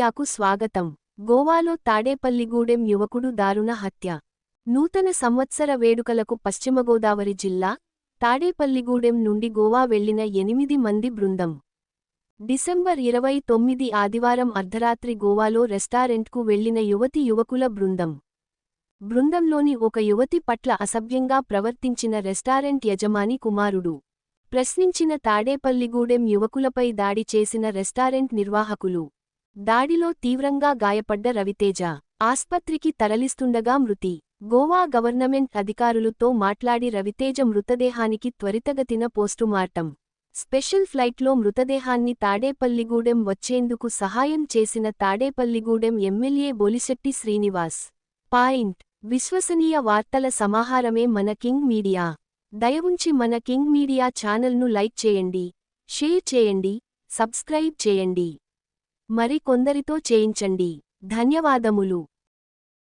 మీడియాకు స్వాగతం. గోవాలో తాడేపల్లిగూడెం యువకుడు దారుణ హత్య. నూతన సంవత్సర వేడుకలకు పశ్చిమగోదావరి జిల్లా తాడేపల్లిగూడెం నుండి గోవా వెళ్లిన 8 మంది బృందం డిసెంబర్ 29 ఆదివారం అర్ధరాత్రి గోవాలో రెస్టారెంట్కు వెళ్లిన యువకుల బృందం. బృందంలోని ఒక యువతి పట్ల అసభ్యంగా ప్రవర్తించిన రెస్టారెంట్ యజమాని కుమారుడు. ప్రశ్నించిన తాడేపల్లిగూడెం యువకులపై దాడి చేసిన రెస్టారెంట్ నిర్వాహకులు. దాడిలో తీవ్రంగా గాయపడ్డ రవితేజ ఆస్పత్రికి తరలిస్తుండగా మృతి. గోవా గవర్నమెంట్ అధికారులతో మాట్లాడి రవితేజ మృతదేహానికి త్వరితగతిన పోస్టుమార్టం స్పెషల్ ఫ్లైట్లో మృతదేహాన్ని తాడేపల్లిగూడెం వచ్చేందుకు సహాయం చేసిన తాడేపల్లిగూడెం ఎమ్మెల్యే బొలిశెట్టి శ్రీనివాస్. విశ్వసనీయ వార్తల సమాహారమే మన కింగ్ మీడియా. దయవుంచి మన కింగ్ మీడియా ఛానల్ను లైక్ చేయండి, షేర్ చేయండి, సబ్స్క్రైబ్ చేయండి. మరి కొందరితో చేయించండి. ధన్యవాదములు.